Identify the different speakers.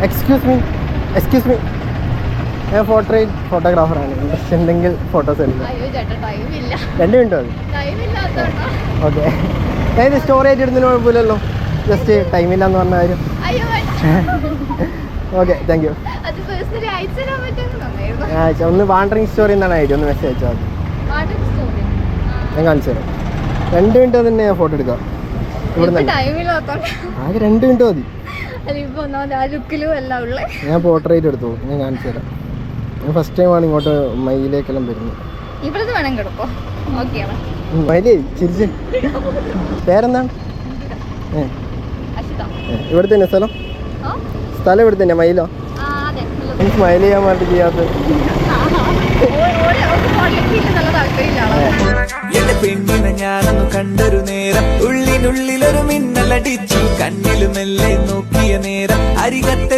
Speaker 1: Excuse me ഞാൻ ഫോട്ടോഗ്രാഫറാണ്. Interest ഉണ്ടെങ്കിൽ photos എടുക്കാം. 2 മിനിറ്റ് മതി. ഓക്കെ, ഞാൻ ഇത് സ്റ്റോറേജ് ഇടുന്നതിന് കുഴപ്പമില്ലല്ലോ. ജസ്റ്റ് ടൈമില്ലാന്ന് പറഞ്ഞ കാര്യം. Okay, thank you. ഒന്ന് വാണ്ടറിങ് സ്റ്റോറി എന്നാണ് ഐഡിയ. ഒന്ന് മെസ്സേജ് അയച്ചാൽ മതി, ഞാൻ കാണിച്ചു തരാം. 2 മിനിറ്റ് തന്നെ ഞാൻ ഫോട്ടോ എടുക്കാം. ഇവിടെ ആകെ 2 മിനിറ്റ് മതി. ഞാൻ പോർട്രേറ്റ് എടുത്തോളൂ, ഞാൻ കാണിച്ചു തരാം. ഞാൻ ഫസ്റ്റ് ടൈമാണ് ഇങ്ങോട്ട് മയിലേക്കെല്ലാം വരുന്നത്. മയിലേ ചിരിച്ച്. പേരെന്താണ്? ഇവിടെ തന്നെ സ്ഥലം ഇവിടെ തന്നെ മയിലോ? സ്മൈൽ ചെയ്യാൻ വേണ്ടി ചെയ്യാത്തത്.
Speaker 2: എന്റെ പെണ്ണിനെ ഞാനൊന്ന് കണ്ടൊരു നേരം ഉള്ളിനുള്ളിലൊരു മിന്നലടിച്ചു. കണ്ണിലുമെല്ലെ നോക്കിയ നേരം അരികത്തെ